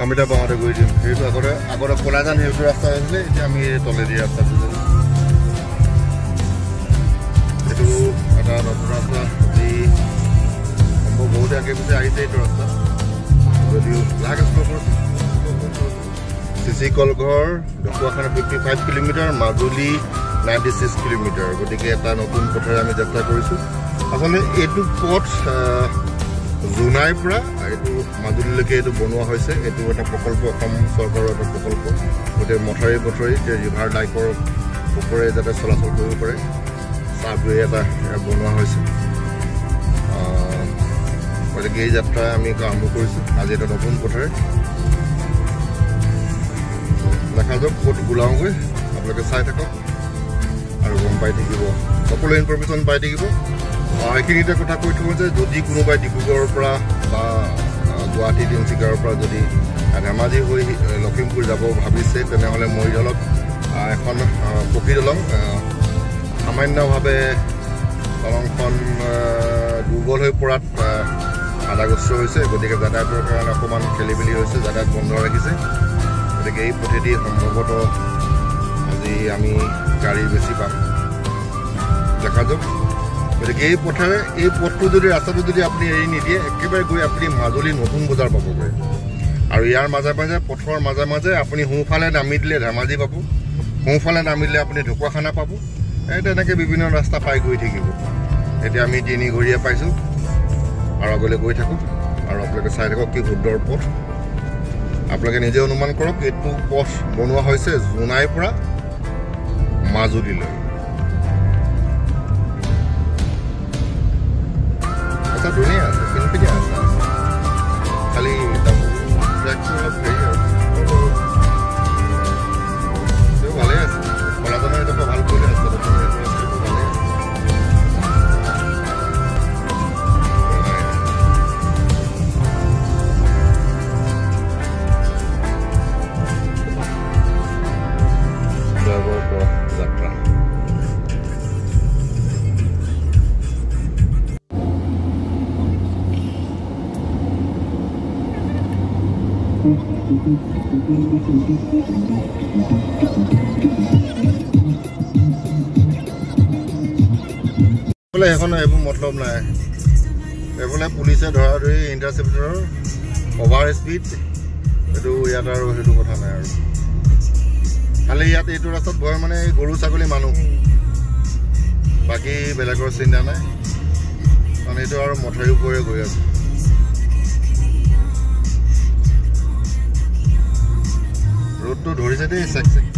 আমিটা পাওয়াতে গৈ দিম সেইটো আগতে কলাজান সেইটো ৰাস্তা আছিলে এতিয়া আমি তলেদি ৰাস্তাটো এইটো এটা নতুন ৰাস্তা যি সম্ভৱ বহুত আগে পিছে আহিছে এইটো ৰাস্তা যদিও লাগ চিচি কলঘৰ ঢকুৱাখানা 55 কিলোমিটাৰ মাজুলী 96 কিলোমিটাৰ গতিকে এটা নতুন পথেৰে আমি যাত্ৰা কৰিছোঁ আচলতে এইটো পথ জুনাইৰ পৰা এইটো মাজুলীলৈকে এইটো বনোৱা হৈছে এইটো এটা প্ৰকল্প অসম চৰকাৰৰ এটা প্ৰকল্প গোটেই মথাৰি ৰিভাৰ লাইকৰ ওপৰে যাতে চলাচল কৰিব পাৰে চাবৱে এটা বনোৱা হৈছে গতিকে এই যাত্ৰা আমি আৰম্ভ কৰিছোঁ আজি এটা নতুন পথেৰে দেখা যাওক ক'ত ওলাওঁগৈ আপোনালোকে চাই থাকক আৰু গম পাই থাকিব সকলো ইনফৰমেশ্যন পাই থাকিব এইখিনিতে কথা কৈ থাকোঁ যে যদি কোনোবাই ডিব্ৰুগড়ৰ পৰা বা গুৱাহাটী তিনিচুকীয়াৰ পৰা যদি ধেমাজি হৈ লখিমপুৰ যাব ভাবিছে তেনেহ'লে মৰিদলত এখন পকী দলং সামান্যভাৱে দলংখন দুৰ্বল হৈ পৰাত বাধাগ্ৰস্ত হৈছে গতিকে যাতায়াতৰ কাৰণে অকণমান খেলি মেলি হৈছে যাতায়াত বন্ধ ৰাখিছে গতিকে এই পথেদি সম্ভৱতঃ আজি আমি গাড়ী বেছি পাম দেখা যাওক গতিকে এই পথটো যদি ৰাস্তাটো যদি আপুনি এৰি নিদিয়ে একেবাৰে গৈ আপুনি মাজুলী নতুন বজাৰ পাবগৈ আৰু ইয়াৰ মাজে মাজে পথৰ মাজে মাজে আপুনি সোঁফালে নামি দিলে ধেমাজি পাব সোঁফালে নামি দিলে আপুনি ঢকুৱাখানা পাব এই তেনেকৈ বিভিন্ন ৰাস্তা পাই গৈ থাকিব এতিয়া আমি তিনিঘৰীয়া পাইছোঁ আৰু আগলৈ গৈ থাকোঁ আৰু আপোনালোকে চাই থাকক কি সুন্দৰ পথ আপোনালোকে নিজে অনুমান কৰক এইটো পথ বনোৱা হৈছে জোনাইৰ পৰা মাজুলীলৈ আচ্ছা ধুনীয়া আছে পিনপিনীয়া আছে খালি ট্ৰেকটো অলপ হেৰি আৰু ভালেই আছে কলাজানৰ এইটো ভাল কৰিলে ৰাস্তাটো ভালেই আছে সেইখন এইবোৰ মতলব নাই এইফালে পুলিচে ধৰা ধৰি ইণ্টাৰচেপ্টৰৰ অভাৰ স্পীড এইটো ইয়াত আৰু সেইটো কথা নাই আৰু খালি ইয়াত এইটো ৰাস্তাত ভয় মানে গৰু ছাগলী মানুহ বাকী বেলেগৰ চিন্তা নাই কাৰণ এইটো আৰু মথাৰিৰ ওপৰে গৈ আছে ৰ'দটো ধৰিছে দেই চেক চেককৈ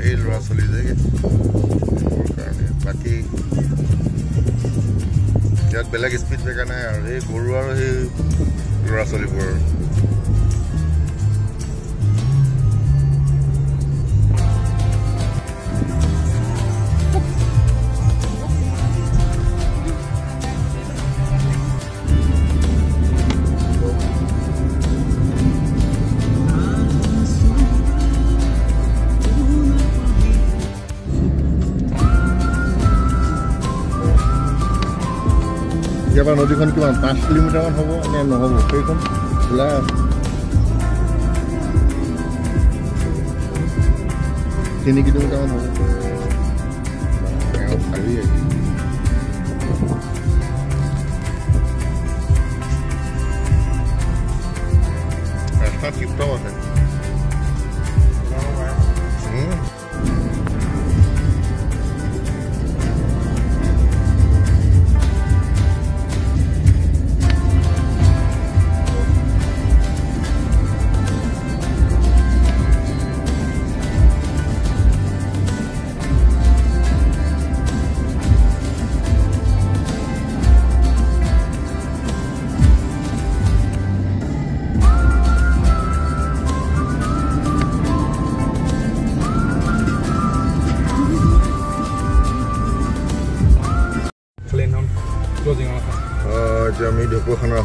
এই ল'ৰা ছোৱালী যে কাৰণে বাকী ইয়াত বেলেগ স্পীড ব্ৰেকাৰ নাই আৰু এই গৰু আৰু সেই ল'ৰা ছোৱালীবোৰ ইয়াৰ পৰা নদীখন কিমান 5 কিলোমিটাৰমান হ'ব নে নহ'ব সেইখন ওলাই আছে 3 কিলোমিটাৰমান হ'ব খালি ৰাস্তা টিপটপ আছে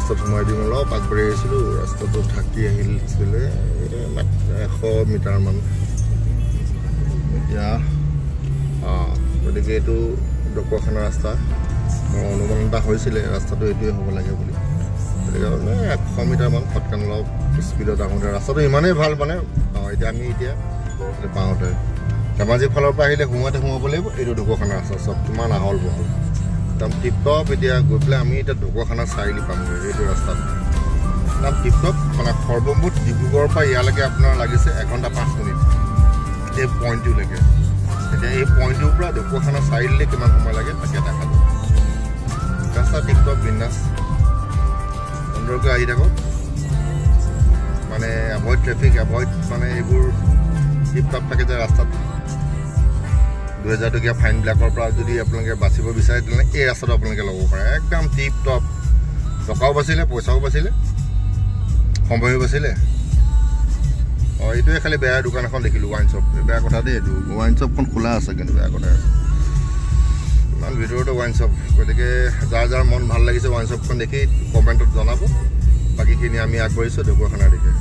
ৰাস্তাত সোমাই দিম অলপ আগবাঢ়ি আহিছিলোঁ ৰাস্তাটো ঢাকি আহিছিলে 100 মিটাৰমান এতিয়া গতিকে এইটো ঢকুৱাখানা ৰাস্তা মোৰ অনুমান এটা হৈছিলে ৰাস্তাটো এইটোৱে হ'ব লাগে বুলি গতিকে 100 মিটাৰমান ফটকান অলপ স্পীডত আহোঁতে ৰাস্তাটো ইমানেই ভাল মানে এতিয়া আমি এতিয়া পাওঁতে ধেমাজিৰ ফালৰ পৰা আহিলে সোমাব লাগিব এইটো ঢকুৱাখানা ৰাস্তা চব কিমান আহল বহল একদম টিপটপ এতিয়া গৈ পেলাই আমি এতিয়া ঢকুৱাখানা চাৰিআলি পামগৈ এইটো ৰাস্তাত একদম টিপটপ মানে সৰ্বমুঠ ডিব্ৰুগড়ৰ পৰা ইয়ালৈকে আপোনাৰ লাগিছে 1 ঘণ্টা 5 মিনিট এই পইণ্টটোলৈকে এতিয়া এই পইণ্টটোৰ পৰা ঢকুৱাখানা চাৰিআলিলৈ কিমান সময় লাগে তাকে দেখা যাব ৰাস্তা টিপটপ বিন্দাছ সুন্দৰকৈ আহি থাকক মানে এভইড ট্ৰেফিক এভইড মানে এইবোৰ টিপটপ থাকে যে ৰাস্তাত 2000 টকীয়া ফাইনবিলাকৰ পৰা যদি আপোনালোকে বাচিব বিচাৰে তেনে এই ৰাস্তাটো আপোনালোকে ল'ব পাৰে একদম টিপটপ টকাও বাচিলে পইচাও বাচিলে সময়ো বাচিলে এইটোৱে খালি বেয়া দোকান এখন দেখিলোঁ ৱাইন শ্বপ বেয়া কথা দেই এইটো ৱাইন শ্বপখন খোলা আছে কিন্তু বেয়া কথা ইমান ভিতৰতে ৱাইন শ্বপ গতিকে যাৰ মন ভাল লাগিছে ৱাইন শ্বপখন দেখি কমেণ্টত জনাব বাকীখিনি আমি আগবাঢ়িছোঁ ঢকুৱাখানাৰ দিশে